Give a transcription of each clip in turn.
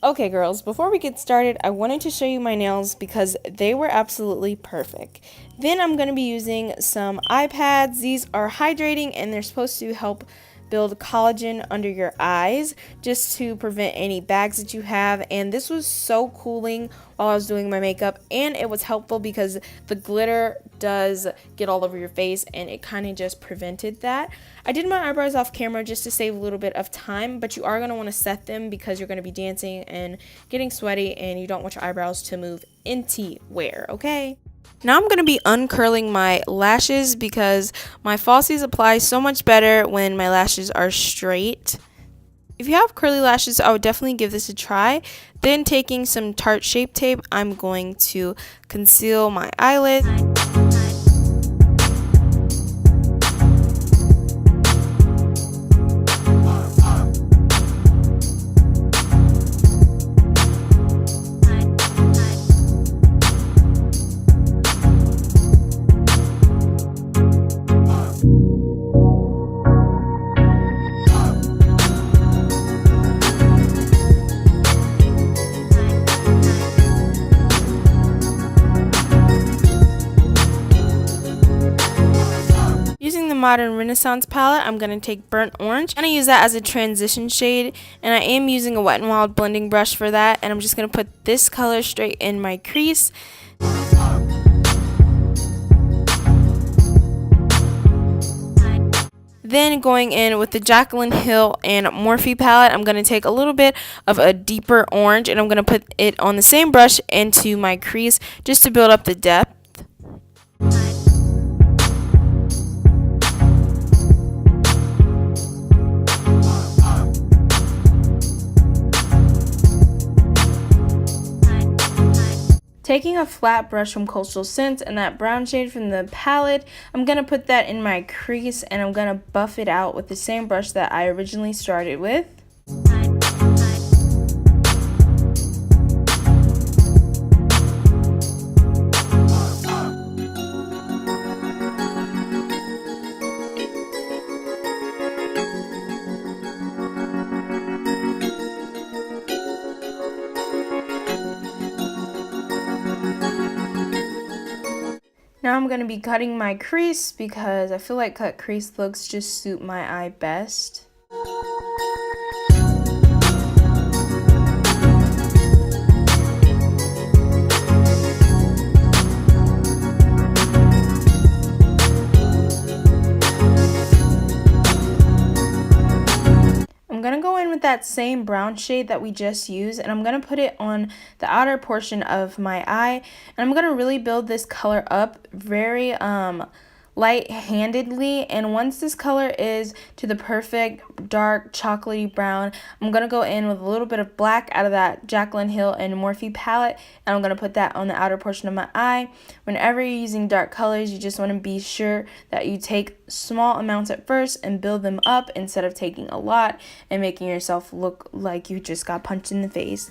Okay girls, before we get started, I wanted to show you my nails because they were absolutely perfect. Then I'm going to be using some eye pads. These are hydrating and they're supposed to help build collagen under your eyes just to prevent any bags that you have. And this was so cooling while I was doing my makeup, and it was helpful because the glitter does get all over your face and it kind of just prevented that. I did my eyebrows off camera just to save a little bit of time, but you are going to want to set them because you're going to be dancing and getting sweaty and you don't want your eyebrows to move anywhere, okay? Now I'm going to be uncurling my lashes because my falsies apply so much better when my lashes are straight. If you have curly lashes, I would definitely give this a try. Then taking some Tarte Shape Tape, I'm going to conceal my eyelids. Modern Renaissance palette, I'm going to take Burnt Orange. I'm going to use that as a transition shade, and I am using a Wet n Wild blending brush for that, and I'm just going to put this color straight in my crease. Then going in with the Jaclyn Hill and Morphe palette, I'm going to take a little bit of a deeper orange and I'm going to put it on the same brush into my crease just to build up the depth. Taking a flat brush from Coastal Scents and that brown shade from the palette, I'm going to put that in my crease and I'm going to buff it out with the same brush that I originally started with. Now I'm going to be cutting my crease because I feel like cut crease looks just suit my eye best. I'm going to go in with that same brown shade that we just used and I'm going to put it on the outer portion of my eye, and I'm going to really build this color up very light-handedly, and once this color is to the perfect dark chocolatey brown, I'm going to go in with a little bit of black out of that Jaclyn Hill and Morphe palette, and I'm going to put that on the outer portion of my eye. Whenever you're using dark colors, you just want to be sure that you take small amounts at first and build them up instead of taking a lot and making yourself look like you just got punched in the face.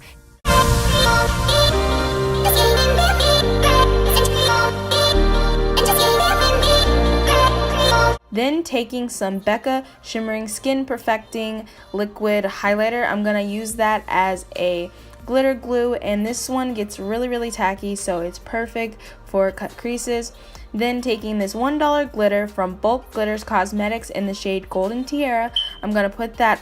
Then taking some Becca Shimmering Skin Perfecting Liquid Highlighter, I'm going to use that as a glitter glue, and this one gets really tacky, so it's perfect for cut creases. Then taking this $1 glitter from Bulk Glitters Cosmetics in the shade Golden Tiara, I'm going to put that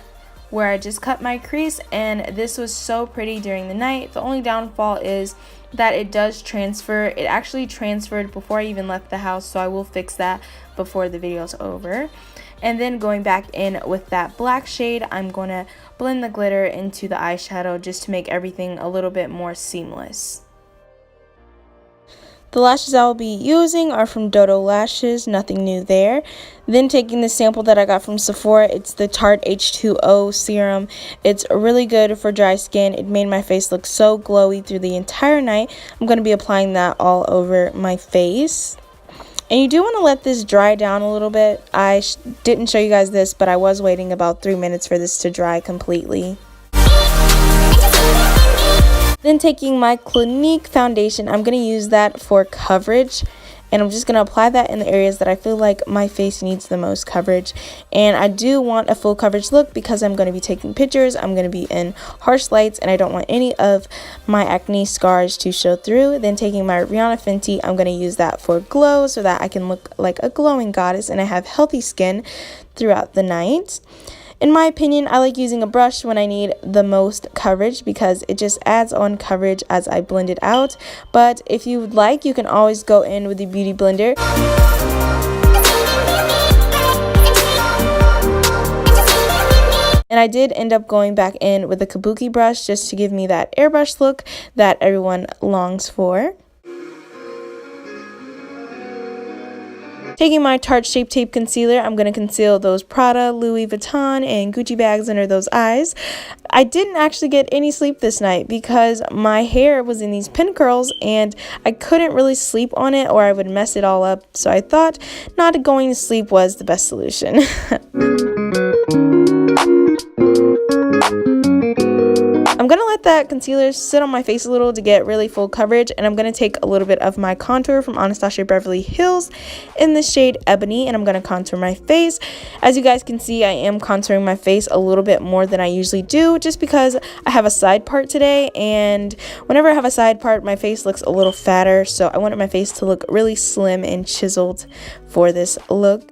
where I just cut my crease, and this was so pretty during the night. The only downfall is that it does transfer. It actually transferred before I even left the house, so I will fix that before the video's over. And then going back in with that black shade, I'm going to blend the glitter into the eyeshadow just to make everything a little bit more seamless. The lashes I will be using are from Dodo Lashes, nothing new there. Then taking the sample that I got from Sephora, it's the Tarte H2O serum. It's really good for dry skin. It made my face look so glowy through the entire night. I'm going to be applying that all over my face. And you do want to let this dry down a little bit. I didn't show you guys this, but I was waiting about 3 minutes for this to dry completely. Then taking my Clinique foundation, I'm going to use that for coverage. and I'm just going to apply that in the areas that I feel like my face needs the most coverage. And I do want a full coverage look because I'm going to be taking pictures, I'm going to be in harsh lights, and I don't want any of my acne scars to show through. Then taking my Rihanna Fenty, I'm going to use that for glow so that I can look like a glowing goddess and I have healthy skin throughout the night. In my opinion, I like using a brush when I need the most coverage because it just adds on coverage as I blend it out. But if you would like, you can always go in with the Beauty Blender. And I did end up going back in with the Kabuki brush just to give me that airbrush look that everyone longs for. Taking my Tarte Shape Tape Concealer, I'm going to conceal those Prada, Louis Vuitton, and Gucci bags under those eyes. I didn't actually get any sleep this night because my hair was in these pin curls and I couldn't really sleep on it or I would mess it all up. So I thought not going to sleep was the best solution. I'm going to let that concealer sit on my face a little to get really full coverage, and I'm going to take a little bit of my contour from Anastasia Beverly Hills in the shade Ebony, and I'm going to contour my face. As you guys can see, I am contouring my face a little bit more than I usually do just because I have a side part today, and whenever I have a side part, my face looks a little fatter, so I wanted my face to look really slim and chiseled for this look.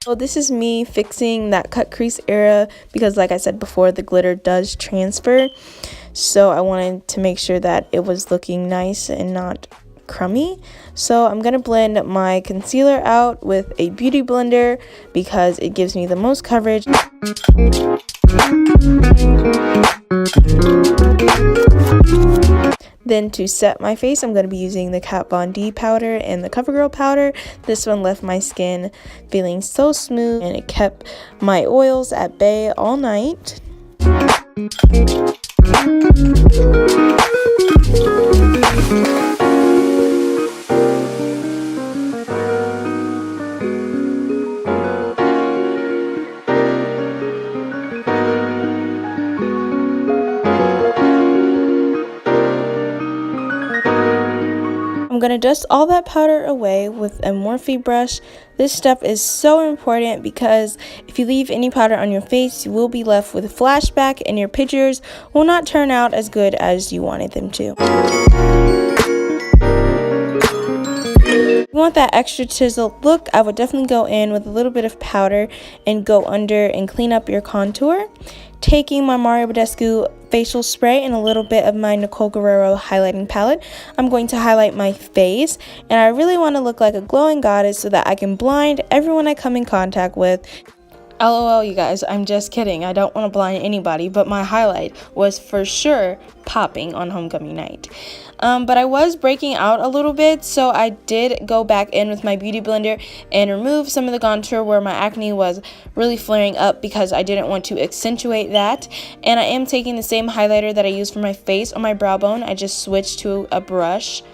So this is me fixing that cut crease area because like I said before, the glitter does transfer. So I wanted to make sure that it was looking nice and not crummy. So I'm going to blend my concealer out with a beauty blender because it gives me the most coverage. Then to set my face, I'm going to be using the Kat Von D powder and the CoverGirl powder. This one left my skin feeling so smooth and it kept my oils at bay all night. I'm going to dust all that powder away with a Morphe brush. This stuff is so important because if you leave any powder on your face, you will be left with a flashback and your pictures will not turn out as good as you wanted them to. If you want that extra chiseled look, I would definitely go in with a little bit of powder and go under and clean up your contour. Taking my Mario Badescu facial spray and a little bit of my Nicole Guerrero highlighting palette, I'm going to highlight my face, and I really want to look like a glowing goddess so that I can blind everyone I come in contact with. LOL, you guys, I'm just kidding. I don't want to blind anybody, but my highlight was for sure popping on homecoming night. But I was breaking out a little bit, so I did go back in with my beauty blender and remove some of the contour where my acne was really flaring up because I didn't want to accentuate that. And I am taking the same highlighter that I used for my face on my brow bone. I just switched to a brush.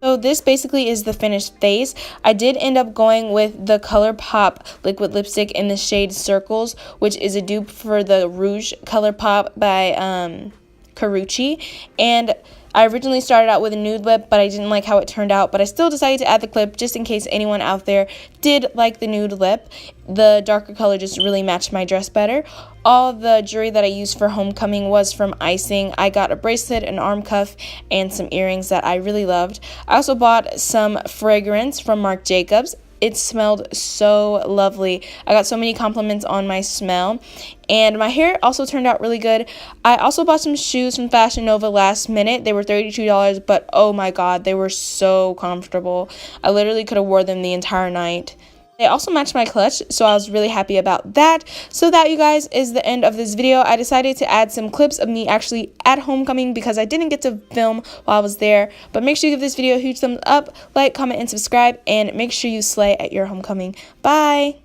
So this basically is the finished face. I did end up going with the ColourPop liquid lipstick in the shade Circles, which is a dupe for the Rouge ColourPop by Carucci. And I originally started out with a nude lip, but I didn't like how it turned out. But I still decided to add the clip just in case anyone out there did like the nude lip. The darker color just really matched my dress better. All the jewelry that I used for homecoming was from Icing. I got a bracelet, an arm cuff, and some earrings that I really loved. I also bought some fragrance from Marc Jacobs. It smelled so lovely. I got so many compliments on my smell. And my hair also turned out really good. I also bought some shoes from Fashion Nova last minute. They were $32, but oh my god, they were so comfortable. I literally could have wore them the entire night. They also matched my clutch, so I was really happy about that. So that, you guys, is the end of this video. I decided to add some clips of me actually at homecoming because I didn't get to film while I was there. But make sure you give this video a huge thumbs up, like, comment, and subscribe, and make sure you slay at your homecoming. Bye!